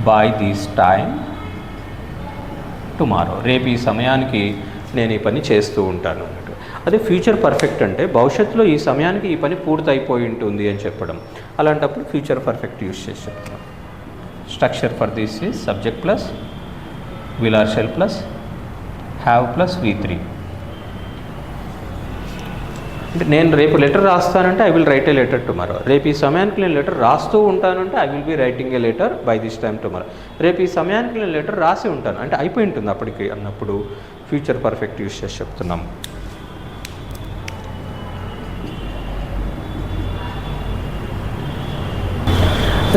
బై దిస్ టైమ్ టుమారో, రేపు ఈ సమయానికి నేను ఈ పని చేస్తూ ఉంటాను అన్నట్టు. అదే ఫ్యూచర్ పర్ఫెక్ట్ అంటే భవిష్యత్తులో ఈ సమయానికి ఈ పని పూర్తి అయిపోయి ఉంటుంది అని చెప్పడం. అలాంటప్పుడు ఫ్యూచర్ పర్ఫెక్ట్ యూస్ చేసి చెప్తున్నాం. Structure for this is subject plus will or shall plus have plus V3. అంటే నేను రేపు లెటర్ రాస్తానంటే I will write a letter tomorrow, రేపు ఈ సమయానికి నేను లెటర్ రాస్తూ ఉంటానంటే I will be writing a letter by this time tomorrow. రేపు ఈ సమయానికి నేను లెటర్ రాసి ఉంటాను అంటే అయిపోయి ఉంటుంది అప్పటికి అన్నప్పుడు ఫ్యూచర్ పర్ఫెక్ట్ యూస్ చేసి చెప్తున్నాం.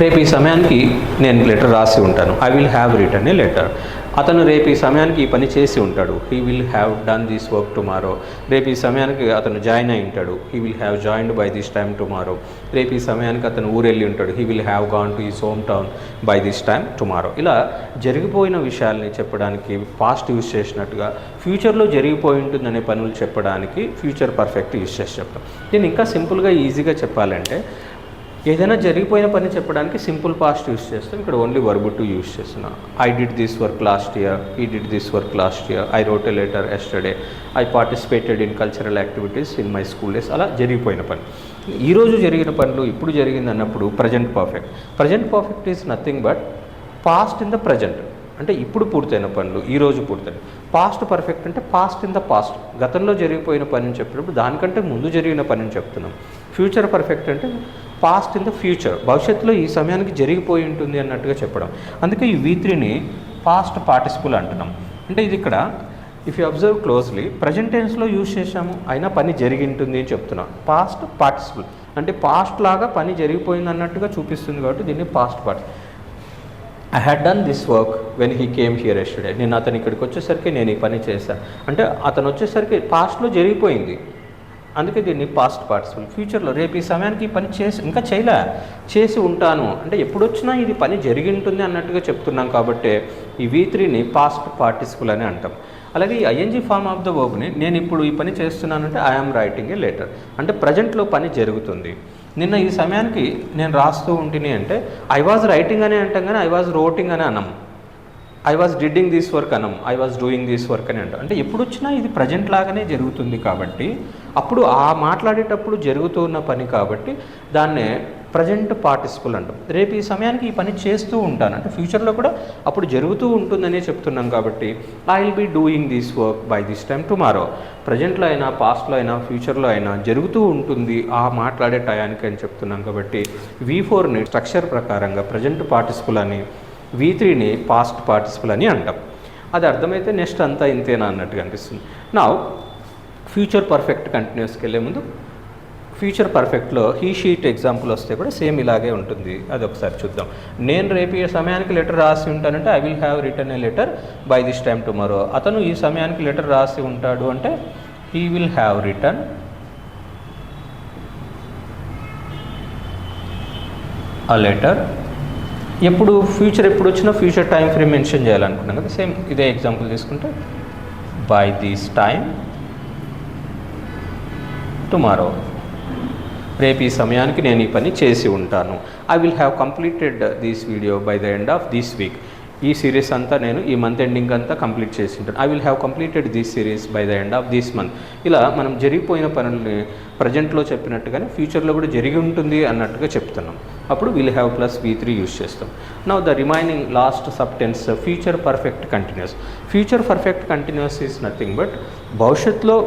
రేపు ఈ సమయానికి నేను లెటర్ రాసి ఉంటాను, I will have return A letter. అతను రేపు ఈ సమయానికి ఈ పని చేసి ఉంటాడు, he will have done this work tomorrow. రేపు ఈ సమయానికి అతను జాయిన్ అయి ఉంటాడు, he will have joined by this time tomorrow. రేపు ఈ సమయానికి అతను ఊరెళ్ళి ఉంటాడు, he will have gone to his home town by this time tomorrow. ఇలా జరిగిపోయిన విషయాల్ని చెప్పడానికి పాస్ట్ యూస్ చేసినట్టుగా ఫ్యూచర్లో జరిగిపోయి ఉంటుందనే పనులు చెప్పడానికి ఫ్యూచర్ పర్ఫెక్ట్ యూస్ చేసి చెప్తాం. నేను ఇంకా సింపుల్గా ఈజీగా చెప్పాలంటే ఏదైనా జరిగిపోయిన పని చెప్పడానికి సింపుల్ పాస్ట్ యూస్ చేస్తాం. ఇక్కడ ఓన్లీ వర్బ్ టు యూస్ చేస్తున్నాం. I did this work last year, he did this work last year, I wrote a letter yesterday, I participated in cultural activities in my school days. అలా జరిగిపోయిన పని. ఈరోజు జరిగిన పనులు ఇప్పుడు జరిగింది అన్నప్పుడు present perfect. Present perfect is nothing but past in the present, అంటే ఇప్పుడు పూర్తయిన పనులు ఈరోజు పూర్తయిన. పాస్ట్ పర్ఫెక్ట్ అంటే పాస్ట్ ఇన్ ద పాస్ట్, గతంలో జరిగిపోయిన పనిని చెప్పినప్పుడు దానికంటే ముందు జరిగిన పనిని చెప్తున్నాం. ఫ్యూచర్ పర్ఫెక్ట్ అంటే పాస్ట్ ఇన్ ద ఫ్యూచర్, భవిష్యత్తులో ఈ సమయానికి జరిగిపోయి ఉంటుంది అన్నట్టుగా చెప్పడం. అందుకే ఈ V3ని పాస్ట్ పార్టిసిపుల్ అంటున్నాం. అంటే ఇది ఇక్కడ if you observe closely present టెన్స్లో యూజ్ చేసాము, అయినా పని జరిగి ఉంటుంది అని చెప్తున్నాం. పాస్ట్ పార్టిసిపుల్ అంటే పాస్ట్ లాగా పని జరిగిపోయింది అన్నట్టుగా చూపిస్తుంది కాబట్టి దీన్ని past participle. I had done this work when he came here yesterday. నేను అతను ఇక్కడికి వచ్చేసరికి నేను ఈ పని చేశాను అంటే అతను వచ్చేసరికి పాస్ట్లో జరిగిపోయింది, అందుకే దీన్ని పాస్ట్ పార్టిసిపుల్. ఫ్యూచర్లో రేపు ఈ సమయానికి ఈ పని ఇంకా చేసి ఉంటాను అంటే ఎప్పుడు వచ్చినా ఇది పని జరిగి ఉంటుంది అన్నట్టుగా చెప్తున్నాం కాబట్టి ఈ V3ని పాస్ట్ పార్టిసిపుల్ అని అంటాం. అలాగే ఈ ఐఎన్జీ ఫార్మ్ ఆఫ్ ద వర్బ్ని నేను ఇప్పుడు ఈ పని చేస్తున్నానంటే ఐఎమ్ రైటింగ్ ఏ లెటర్ అంటే ప్రజెంట్లో పని జరుగుతుంది. నిన్న ఈ సమయానికి నేను రాస్తూ ఉంటుంది అంటే ఐ వాజ్ రైటింగ్ అని అంటాం కానీ ఐ వాజ్ రోటింగ్ అని అనం, ఐ వాజ్ డిడ్డింగ్ దిస్ వర్క్ అనం, I was doing this work అని అంటాం. అంటే ఎప్పుడు వచ్చినా ఇది ప్రజెంట్ లాగానే జరుగుతుంది కాబట్టి అప్పుడు ఆ మాట్లాడేటప్పుడు జరుగుతున్న పని కాబట్టి దాన్నే ప్రజెంట్ పార్టిసిపుల్ అంటాం. రేపు ఈ సమయానికి ఈ పని చేస్తూ ఉంటాను అంటే ఫ్యూచర్లో కూడా అప్పుడు జరుగుతూ ఉంటుందనే చెప్తున్నాం కాబట్టి I will be doing this work by this time tomorrow. ప్రజెంట్లో అయినా పాస్ట్లో అయినా ఫ్యూచర్లో అయినా జరుగుతూ ఉంటుంది ఆ మాట్లాడే టయానికి అని చెప్తున్నాం కాబట్టి V4ని స్ట్రక్చర్ ప్రకారంగా ప్రజెంట్ పార్టిసిపుల్ అని, V3ని పాస్ట్ పార్టిసిపుల్ అని అంటాం. అది అర్థమైతే నెక్స్ట్ అంతా ఇంతేనా అన్నట్టుగా అనిపిస్తుంది. నా ఫ్యూచర్ పర్ఫెక్ట్ కంటిన్యూస్కి వెళ్ళే ముందు ఫ్యూచర్ పర్ఫెక్ట్లో హీ షీట్ ఎగ్జాంపుల్ వస్తే కూడా సేమ్ ఇలాగే ఉంటుంది. అది ఒకసారి చూద్దాం. నేను రేపు ఈ సమయానికి లెటర్ రాసి ఉంటానంటే I will have return a letter by this time tomorrow. అతను ఈ సమయానికి లెటర్ రాసి ఉంటాడు అంటే హీ విల్ హ్యావ్ రిటర్న్ ఆ లెటర్. ఎప్పుడు ఫ్యూచర్ ఎప్పుడు వచ్చినా ఫ్యూచర్ టైం ఫ్రేమ్ మెన్షన్ చేయాలనుకున్నాం కదా, సేమ్ ఇదే ఎగ్జాంపుల్ తీసుకుంటే బై దిస్ టైమ్ టుమారో. రేపు ఈ సమయానికి నేను ఈ పని చేసి ఉంటాను. I will have completed this video by the end of this week. ఈ సిరీస్ అంతా నేను ఈ మంత్ ఎండింగ్ అంతా కంప్లీట్ చేసి ఉంటాను. I will have completed this series by the end of this month. ఇలా మనం జరిగిపోయిన పనుల్ని ప్రజెంట్లో చెప్పినట్టుగానే ఫ్యూచర్లో కూడా జరిగి ఉంటుంది అన్నట్టుగా చెప్తున్నాం. అప్పుడు will have plus V3 use చేస్తాం. Now the remaining last subtense future perfect continuous. Future perfect continuous is nothing but భవిష్యత్తులో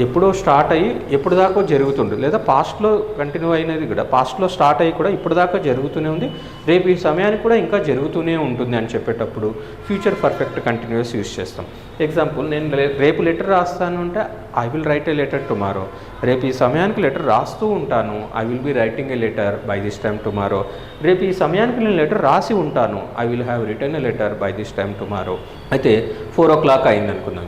ఎప్పుడో స్టార్ట్ అయ్యి ఎప్పుడు దాకా జరుగుతుంది, లేదా పాస్ట్లో కంటిన్యూ అయినది కూడా పాస్ట్లో స్టార్ట్ అయ్యి కూడా ఇప్పుడు దాకా జరుగుతూనే ఉంది, రేపు ఈ సమయానికి కూడా ఇంకా జరుగుతూనే ఉంటుంది అని చెప్పేటప్పుడు ఫ్యూచర్ పర్ఫెక్ట్ కంటిన్యూస్ యూజ్ చేస్తాం. ఎగ్జాంపుల్, నేను రేపు లెటర్ రాస్తాను అంటే I will write a letter tomorrow. రేపు ఈ సమయానికి లెటర్ రాస్తూ ఉంటాను, I will be writing a letter by this time tomorrow. రేపు ఈ సమయానికి నేను లెటర్ రాసి ఉంటాను, I will have return a letter by this time tomorrow. అయితే 4 o'clock అయింది అనుకుందాం.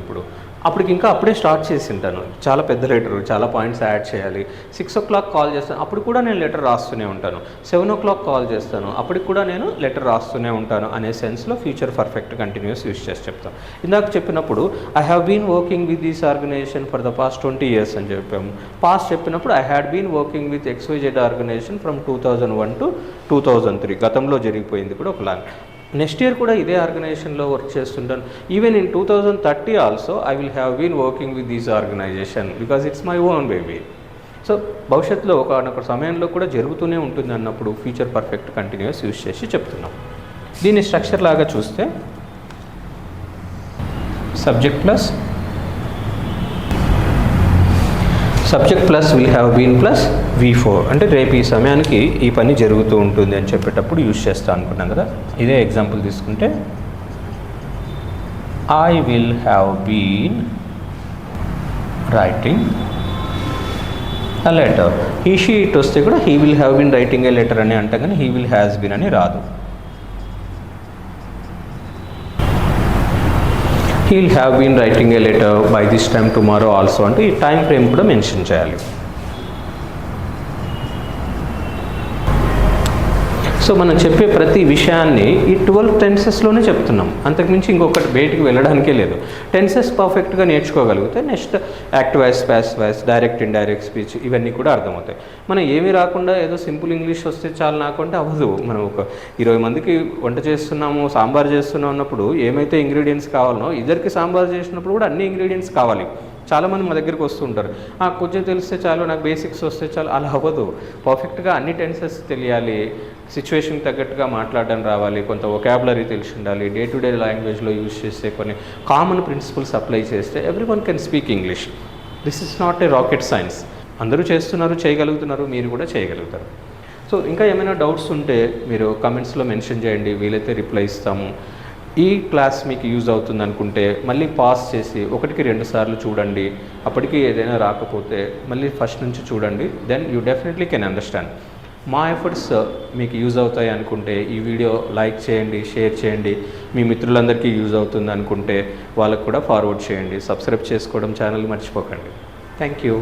అప్పటికి ఇంకా అప్పుడే స్టార్ట్ చేసి ఉంటాను, చాలా పెద్ద లెటరు, చాలా పాయింట్స్ యాడ్ చేయాలి. 6 o'clock కాల్ చేస్తాను, అప్పుడు కూడా నేను లెటర్ రాస్తూనే ఉంటాను. 7 o'clock కాల్ చేస్తాను, అప్పటికి కూడా నేను లెటర్ రాస్తూనే ఉంటాను అనే సెన్స్లో ఫ్యూచర్ పర్ఫెక్ట్ కంటిన్యూస్ యూజ్ చేసి చెప్తాను. ఇందాక చెప్పినప్పుడు I have been working with this organisation for the past 20 years అని చెప్పాము. పాస్ట్ చెప్పినప్పుడు I had been working with XYZ organisation from 2001 to 2003. గతంలో జరిగిపోయింది కూడా ఒకలా. నెక్స్ట్ ఇయర్ కూడా ఇదే ఆర్గనైజేషన్లో వర్క్ చేస్తుంటాను. Even in 2030 also I will have been working with this organisation because it's my own baby. So భవిష్యత్తులో ఒక సమయంలో కూడా జరుగుతూనే ఉంటుంది అన్నప్పుడు ఫ్యూచర్ పర్ఫెక్ట్ కంటిన్యూస్ యూజ్ చేసి చెప్తున్నాం. దీని స్ట్రక్చర్ లాగా చూస్తే subject plus will have been plus V4 అంటే రేపు ఈ సమయానికి ఈ పని జరుగుతూ ఉంటుంది అని చెప్పేటప్పుడు యూజ్ చేస్తా అనుకున్నాం కదా. ఇదే ఎగ్జాంపుల్ తీసుకుంటే I will have been writing a letter. He she it వస్తే కూడా he will have been writing a letter అని అంటాం కానీ హీ విల్ హ్యాస్ బీన్ అని రాదు. he will have been writing a letter by this time tomorrow also అంటే ఈ టైం ఫ్రేమ్ కూడా మెన్షన్ చేయాలి. సో మనం చెప్పే ప్రతి విషయాన్ని ఈ 12 టెన్సెస్లోనే చెప్తున్నాం, అంతకుమించి ఇంకొకటి బయటికి వెళ్ళడానికే లేదు. టెన్సెస్ పర్ఫెక్ట్గా నేర్చుకోగలిగితే next active voice, passive voice, direct indirect speech ఇవన్నీ కూడా అర్థమవుతాయి. మనం ఏమీ రాకుండా ఏదో సింపుల్ ఇంగ్లీష్ వస్తే చాలు నాకుంటే అవ్వదు. మనం ఒక 20 మందికి వంట చేస్తున్నాము, సాంబార్ చేస్తున్నాం అన్నప్పుడు ఏమైతే ఇంగ్రీడియంట్స్ కావాలనో ఇద్దరికి సాంబార్ చేసినప్పుడు కూడా అన్ని ఇంగ్రీడియంట్స్ కావాలి. చాలామంది మా దగ్గరికి వస్తుంటారు, కొంచెం తెలిస్తే చాలు, నాకు బేసిక్స్ వస్తే చాలు. అలా అవ్వదు. పర్ఫెక్ట్గా అన్ని టెన్సెస్ తెలియాలి, సిచ్యువేషన్కి తగ్గట్టుగా మాట్లాడడం రావాలి, కొంత వొకాబులరీ తెలిసి ఉండాలి, డే టు డే లాంగ్వేజ్లో యూజ్ చేస్తే కొన్ని కామన్ ప్రిన్సిపల్స్ అప్లై చేస్తే every one can speak English. This is not a rocket science. అందరూ చేస్తున్నారు, చేయగలుగుతున్నారు, మీరు కూడా చేయగలుగుతారు. సో ఇంకా ఏమైనా డౌట్స్ ఉంటే మీరు కమెంట్స్లో మెన్షన్ చేయండి, వీలైతే రిప్లై ఇస్తాము. ఈ క్లాస్ మీకు యూజ్ అవుతుంది అనుకుంటే మళ్ళీ పాస్ చేసి 1కి 2 సార్లు చూడండి. అప్పటికి ఏదైనా రాకపోతే మళ్ళీ ఫస్ట్ నుంచి చూడండి. Then you definitely can understand. మా ఎఫర్ట్స్ మీకు యూజ్ అవుతాయి అనుకుంటే ఈ వీడియో లైక్ చేయండి, షేర్ చేయండి. మీ మిత్రులందరికీ యూజ్ అవుతుంది అనుకుంటే వాళ్ళకు కూడా ఫార్వర్డ్ చేయండి. సబ్స్క్రైబ్ చేసుకోవడం ఛానల్ మర్చిపోకండి. Thank you.